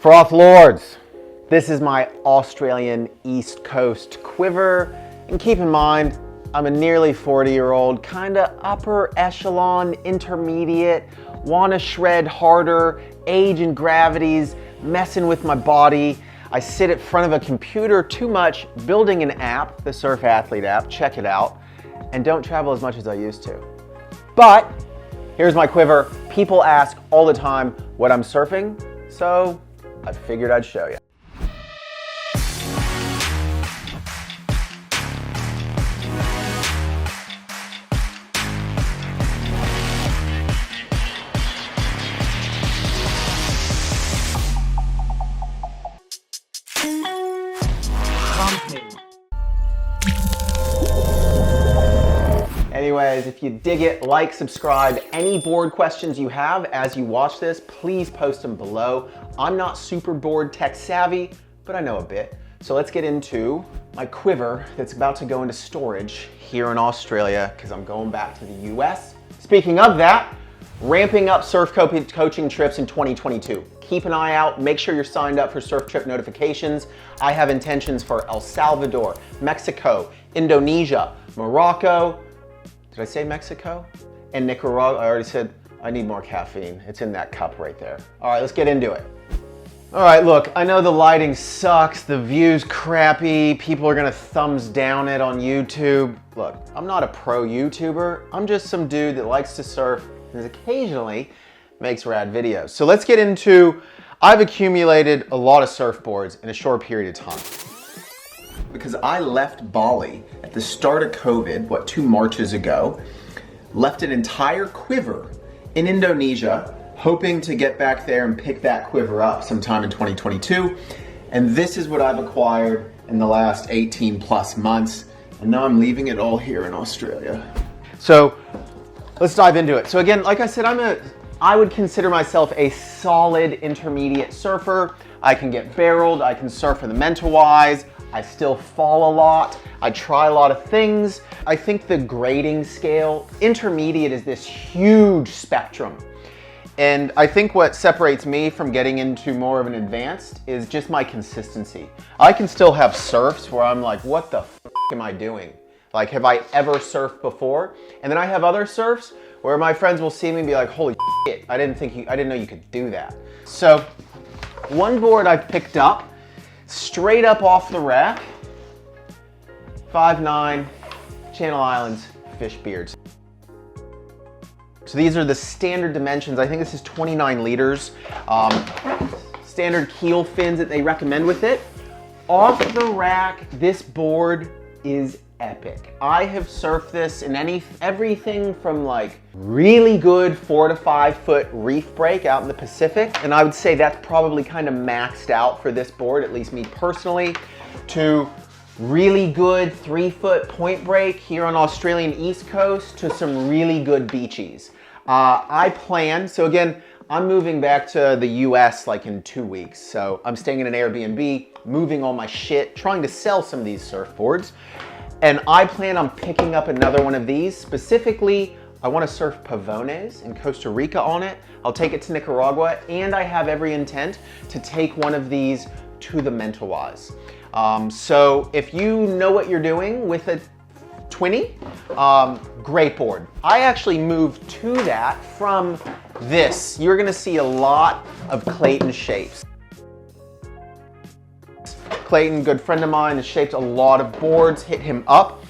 FrothLords, this is my Australian East Coast Quiver, and keep in mind, I'm a nearly 40-year-old, kinda upper echelon, intermediate, wanna shred harder, age and gravity's messing with my body. I sit in front of a computer too much, building an app, the Surf Athlete app, check it out, and don't travel as much as I used to. But here's my quiver. People ask all the time what I'm surfing, so I figured I'd show you. Anyways, if you dig it, like, subscribe. Any board questions you have as you watch this, please post them below. I'm not super board tech savvy, but I know a bit. So let's get into my quiver that's about to go into storage here in Australia because I'm going back to the US. Speaking of that, ramping up surf coaching trips in 2022. Keep an eye out, make sure you're signed up for surf trip notifications. I have intentions for El Salvador, Mexico, Indonesia, Morocco, did I say Mexico? And Nicaragua. I already said I need more caffeine. It's in that cup right there. All right, let's get into it. All right, look, I know the lighting sucks, the view's crappy, people are gonna thumbs down it on YouTube. Look, I'm not a pro YouTuber. I'm just some dude that likes to surf and occasionally makes rad videos. So let's get into, I've accumulated a lot of surfboards in a short period of time. Because I left Bali at the start of COVID, 2 Marches ago, left an entire quiver in Indonesia, hoping to get back there and pick that quiver up sometime in 2022. And this is what I've acquired in the last 18 plus months. And now I'm leaving it all here in Australia. So let's dive into it. So again, like I said, I would consider myself a solid intermediate surfer. I can get barreled, I can surf in the mental-wise, I still fall a lot, I try a lot of things. I think the grading scale, intermediate is this huge spectrum. And I think what separates me from getting into more of an advanced is just my consistency. I can still have surfs where I'm like, what the f am I doing? Like, have I ever surfed before? And then I have other surfs where my friends will see me and be like, holy shit, I didn't know you could do that. So one board I've picked up, straight up off the rack, 5'9", Channel Islands fish beards. So these are the standard dimensions. I think this is 29 liters. Standard keel fins that they recommend with it. Off the rack, this board is epic. I have surfed this in everything from like really good 4 to 5 foot reef break out in the Pacific, and I would say that's probably kind of maxed out for this board, at least me personally, to really good 3 foot point break here on Australian East Coast to some really good beachies. So again, I'm moving back to the US like in 2 weeks, so I'm staying in an Airbnb, moving all my shit, trying to sell some of these surfboards. And I plan on picking up another one of these. Specifically, I want to surf pavones in Costa Rica on it. I'll take it to Nicaragua, and I have every intent to take one of these to the mental-wise. So if you know what you're doing with a 20, great board. I actually moved to that from this. You're gonna see a lot of Clayton shapes. Clayton, good friend of mine, has shaped a lot of boards, hit him up,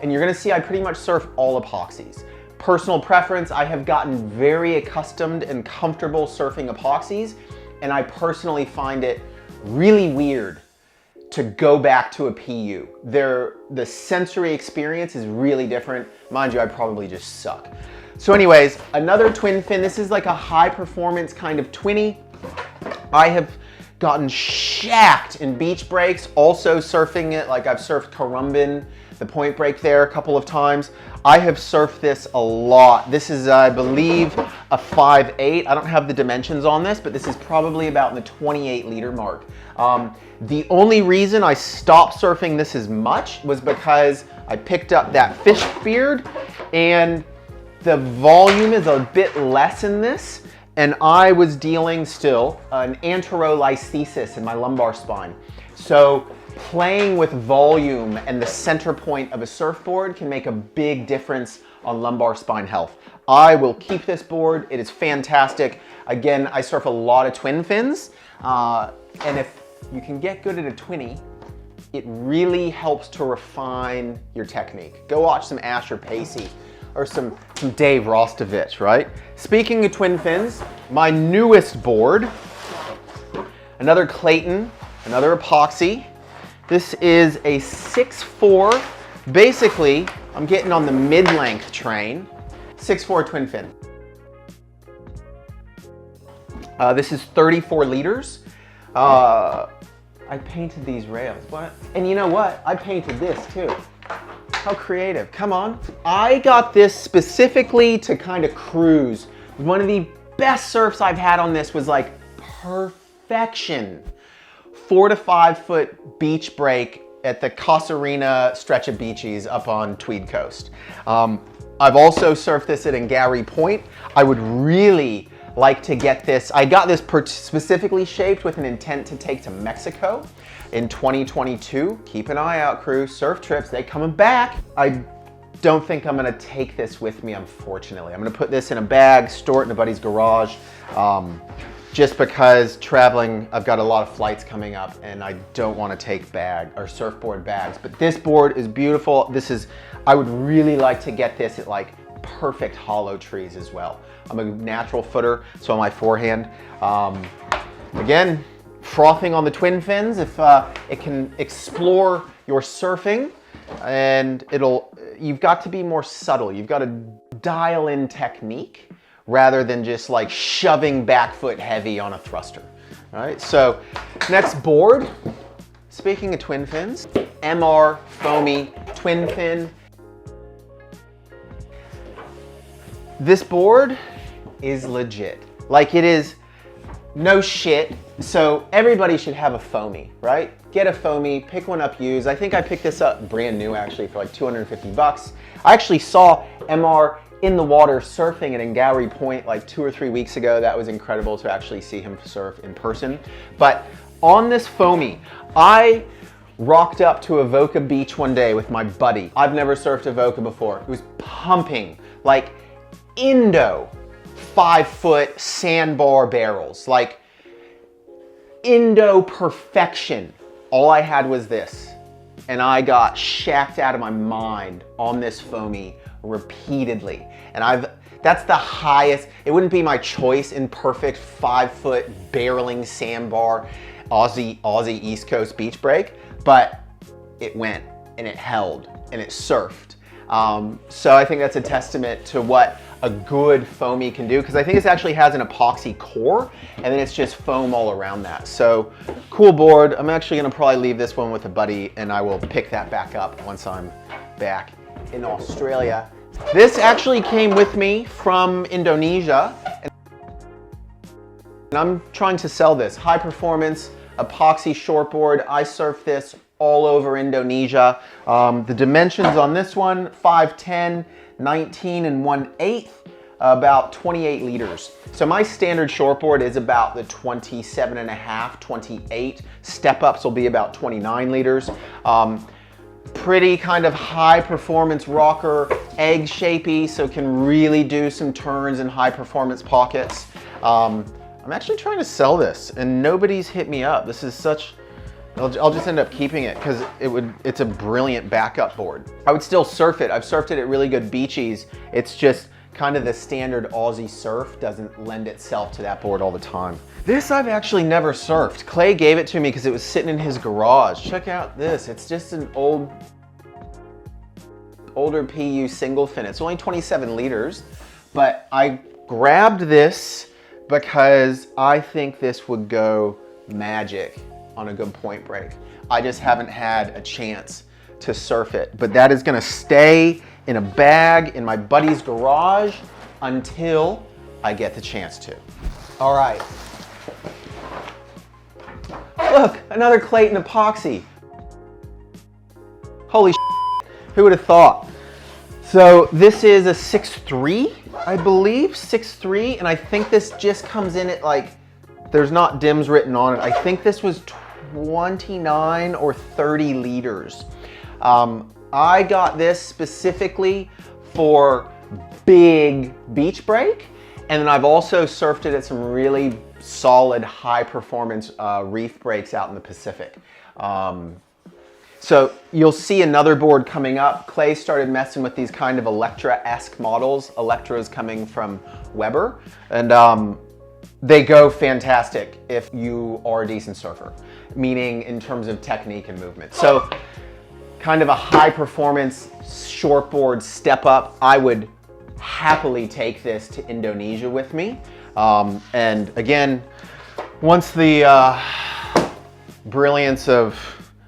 and you're gonna see I pretty much surf all epoxies. Personal preference, I have gotten very accustomed and comfortable surfing epoxies, and I personally find it really weird to go back to a PU. The sensory experience is really different. Mind you, I probably just suck. So anyways, another twin fin. This is like a high performance kind of twinny. I have gotten shacked in beach breaks, also surfing it, like I've surfed Currumbin, the point break there a couple of times. I have surfed this a lot. This is, I believe, a 5'8". I don't have the dimensions on this, but this is probably about in the 28 liter mark. The only reason I stopped surfing this as much was because I picked up that fish beard and the volume is a bit less in this. and I was dealing still an anterolisthesis in my lumbar spine. So playing with volume and the center point of a surfboard can make a big difference on lumbar spine health. I will keep this board. It is fantastic. Again, I surf a lot of twin fins, and if you can get good at a twinny, it really helps to refine your technique. Go watch some Asher Pacey or some Dave Rostovich, right? Speaking of twin fins, my newest board, another Clayton, another epoxy. This is a 6'4". Basically, I'm getting on the mid-length train, 6'4" twin fin. This is 34 liters. I painted these rails. What? And you know what? I painted this too. How creative. Come on. I got this specifically to kind of cruise. One of the best surfs I've had on this was like perfection. 4 to 5 foot beach break at the Cosarina stretch of beaches up on Tweed Coast. I've also surfed this at Ngari Point. I would really like to get this. I got this specifically shaped with an intent to take to Mexico in 2022. Keep an eye out, crew. Surf trips, they coming back. I don't think I'm gonna take this with me, unfortunately. I'm gonna put this in a bag, store it in a buddy's garage, just because traveling, I've got a lot of flights coming up and I don't wanna take surfboard bags. But this board is beautiful. I would really like to get this at like perfect hollow trees as well. I'm a natural footer, so on my forehand. Again, frothing on the twin fins, if it can explore your surfing, and you've got to be more subtle. You've got to dial in technique rather than just like shoving back foot heavy on a thruster. All right, so next board, speaking of twin fins, MR foamy twin fin. This board is legit. Like, it is no shit. So everybody should have a foamy, right? Get a foamy, pick one up used. I think I picked this up brand new actually for like 250 bucks. I actually saw MR in the water surfing at Ngari Point like 2 or 3 weeks ago. That was incredible to actually see him surf in person. But on this foamy, I rocked up to Avoca Beach one day with my buddy. I've never surfed Avoca before. It was pumping, like Indo 5 foot sandbar barrels, like Indo perfection. All I had was this, and I got shacked out of my mind on this foamy repeatedly. And that's the highest. It wouldn't be my choice in perfect 5 foot barreling sandbar Aussie East Coast beach break, but it went and it held and it surfed. So I think that's a testament to what a good foamy can do, because I think this actually has an epoxy core and then it's just foam all around that. So cool board. I'm actually gonna probably leave this one with a buddy and I will pick that back up once I'm back in Australia. This actually came with me from Indonesia and I'm trying to sell this. High performance epoxy shortboard. I surf this all over Indonesia. The dimensions on this one, 5'10", 19 and 1/8, about 28 liters. So my standard shortboard is about the 27.5, 28. Step-ups will be about 29 liters. Pretty kind of high performance rocker, egg shapey, so can really do some turns in high performance pockets. I'm actually trying to sell this and nobody's hit me up. This is such, I'll just end up keeping it because it's a brilliant backup board. I would still surf it. I've surfed it at really good beaches. It's just kind of the standard Aussie surf doesn't lend itself to that board all the time. This I've actually never surfed. Clay gave it to me because it was sitting in his garage. Check out this. It's just an older PU single fin. It's only 27 liters, but I grabbed this because I think this would go magic on a good point break. I just haven't had a chance to surf it, but that is gonna stay in a bag in my buddy's garage until I get the chance to. All right. Look, another Clayton epoxy. Holy shit, who would have thought? So this is a 6'3", I believe 6'3", and I think this just comes in at like, there's not dims written on it. I think this was 29 or 30 liters. I got this specifically for big beach break, and then I've also surfed it at some really solid high performance reef breaks out in the Pacific. So you'll see another board coming up. Clay started messing with these kind of Electra-esque models. Electra is coming from Weber, and they go fantastic if you are a decent surfer, meaning in terms of technique and movement. So kind of a high performance shortboard step up. I would happily take this to Indonesia with me. And again, once the brilliance of,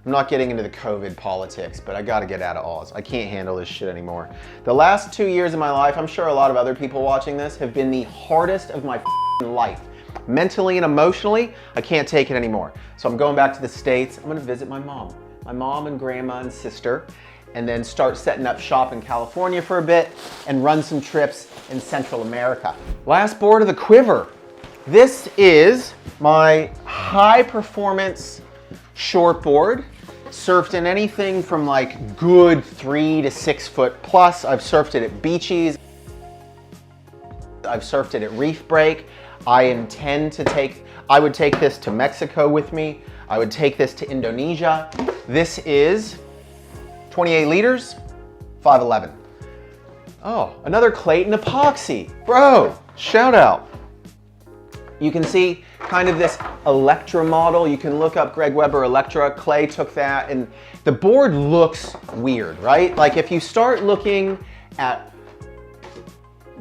I'm not getting into the COVID politics, but I gotta get out of Oz. I can't handle this shit anymore. The last 2 years of my life, I'm sure a lot of other people watching this, have been the hardest of my life. Mentally and emotionally, I can't take it anymore. So I'm going back to the States. I'm gonna visit my mom and grandma and sister, and then start setting up shop in California for a bit and run some trips in Central America. Last board of the Quiver. This is my high performance shortboard. Surfed in anything from like good 3 to 6 foot plus. I've surfed it at beaches. I've surfed it at reef break. I would take this to Mexico with me. I would take this to Indonesia. This is 28 liters, 5'11". Oh, another Clayton epoxy. Bro, shout out. You can see kind of this Electra model. You can look up Greg Weber Electra. Clay took that, and the board looks weird, right? Like if you start looking at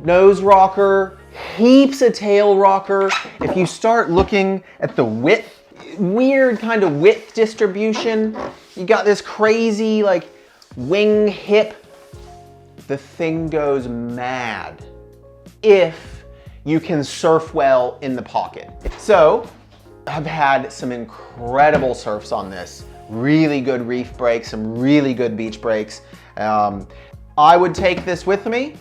nose rocker, heaps of tail rocker, if you start looking at the width, weird kind of width distribution, you got this crazy like wing hip, the thing goes mad if you can surf well in the pocket. So I've had some incredible surfs on this. Really good reef breaks, some really good beach breaks. I would take this with me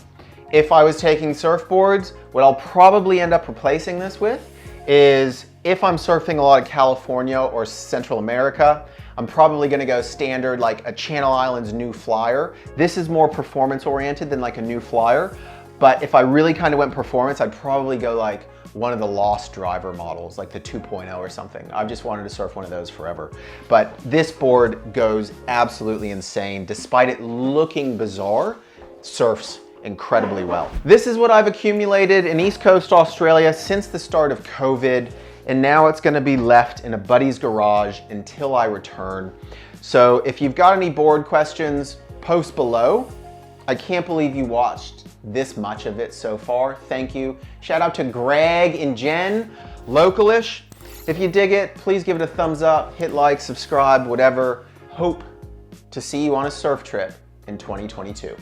if I was taking surfboards. What I'll probably end up replacing this with is if I'm surfing a lot of California or Central America, I'm probably gonna go standard like a Channel Islands New Flyer. This is more performance oriented than like a New Flyer. But if I really kind of went performance, I'd probably go like one of the Lost Driver models, like the 2.0 or something. I've just wanted to surf one of those forever. But this board goes absolutely insane. Despite it looking bizarre, surfs incredibly well. This is what I've accumulated in East Coast Australia since the start of COVID, and now it's gonna be left in a buddy's garage until I return. So if you've got any board questions, post below. I can't believe you watched this much of it so far. Thank you. Shout out to Greg and Jen, localish. If you dig it, please give it a thumbs up, hit like, subscribe, whatever. Hope to see you on a surf trip in 2022.